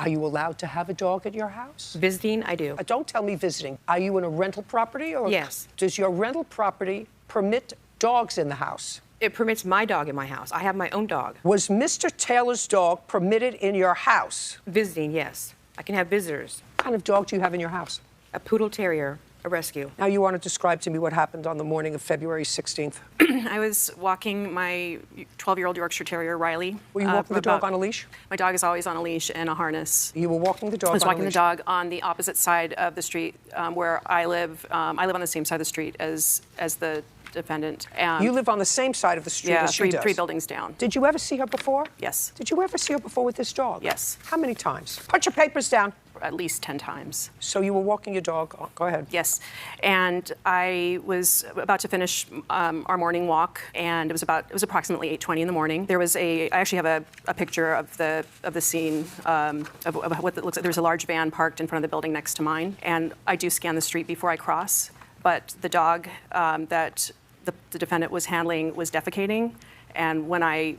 Are you allowed to have a dog at your house? Visiting, I do. Don't tell me visiting. Are you in a rental property? Or Yes. Does your rental property permit dogs in the house? It permits my dog in my house. I have my own dog. Was Mr. Taylor's dog permitted in your house? Visiting, yes. I can have visitors. What kind of dog do you have in your house? A poodle terrier, a rescue. Now you want to describe to me what happened on the morning of February 16th. I was walking my 12-year-old Yorkshire Terrier, Riley. Were you walking the dog on a leash? My dog is always on a leash and a harness. You were walking the dog on a leash? I was walking the dog on the opposite side of the street where I live. I live on the same side of the street as the defendant. You live on the same side of the street as she does? Three buildings down. Did you ever see her before? Yes. Did you ever see her before with this dog? Yes. How many times? Put your papers down. At least 10 times. So you were walking your dog. Oh, go ahead. Yes. And I was about to finish our morning walk, and it was approximately 8:20 in the morning. I actually have a picture of the scene of what it looks like. There's a large van parked in front of the building next to mine, and I do scan the street before I cross. But the dog that the defendant was handling was defecating. And when I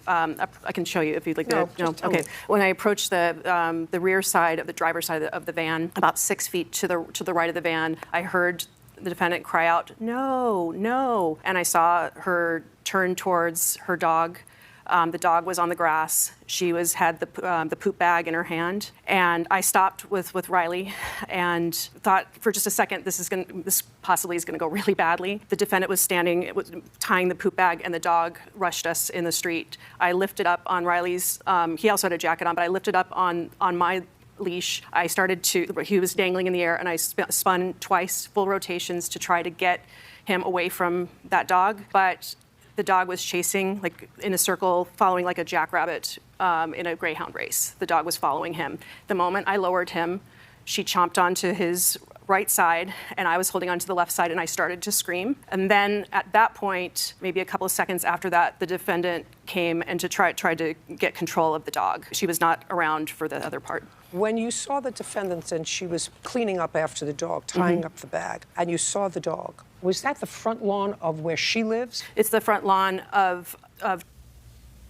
can show you if you'd like to. No, okay. When I approached the rear side of the driver's side of the van, about 6 feet to the right of the van, I heard the defendant cry out, "No, no!" And I saw her turn towards her dog. The dog was on the grass. She had the poop bag in her hand, and I stopped with Riley, and thought for just a second this possibly is going to go really badly. The defendant was tying the poop bag, and the dog rushed us in the street. I lifted up on Riley's. He also had a jacket on, but I lifted up on my leash. He was dangling in the air, and I spun twice, full rotations, to try to get him away from that dog, but the dog was chasing, like in a circle, following like a jackrabbit in a greyhound race. The dog was following him. The moment I lowered him, she chomped onto his right side, and I was holding onto the left side, and I started to scream. And then at that point, maybe a couple of seconds after that, the defendant came and tried to get control of the dog. She was not around for the other part. When you saw the defendant and she was cleaning up after the dog, tying up the bag, and you saw the dog, was that the front lawn of where she lives? It's the front lawn of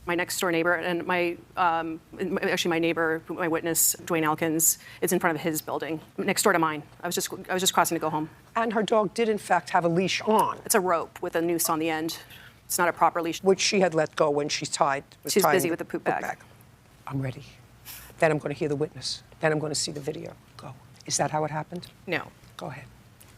my next door neighbor, and actually my neighbor, my witness, Dwayne Elkins, is in front of his building, next door to mine. I was just crossing to go home. And her dog did in fact have a leash on. It's a rope with a noose on the end. It's not a proper leash. Which she had let go when she was She's busy with the poop bag. I'm ready. Then I'm going to hear the witness. Then I'm going to see the video. Go. Is that how it happened? No. Go ahead.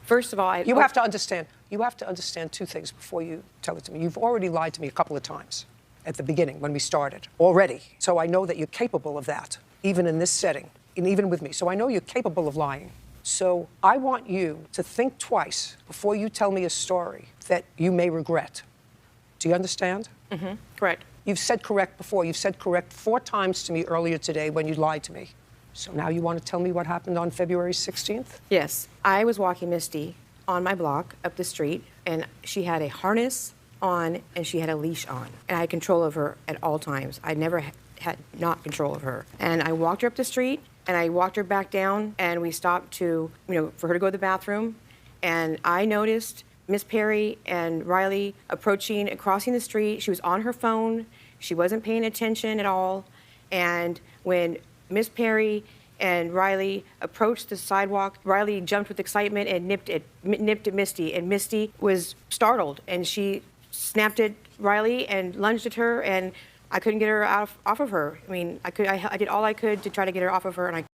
First of all, You have to understand two things before you tell it to me. You've already lied to me a couple of times at the beginning when we started, already. So I know that you're capable of that, even in this setting, and even with me. So I know you're capable of lying. So I want you to think twice before you tell me a story that you may regret. Do you understand? Mm-hmm. Correct. You've said correct before. You've said correct 4 times to me earlier today when you lied to me. So now you want to tell me what happened on February 16th? Yes. I was walking Misty on my block up the street, and she had a harness on and she had a leash on. And I had control of her at all times. I never had not control of her. And I walked her up the street, and I walked her back down, and we stopped for her to go to the bathroom. And I noticed Miss Perry and Riley approaching and crossing the street. She was on her phone. She wasn't paying attention at all. And when Miss Perry and Riley approached the sidewalk, Riley jumped with excitement and nipped at Misty. And Misty was startled, and she snapped at Riley and lunged at her, and I couldn't get her off of her. I mean, I did all I could to try to get her off of her, and I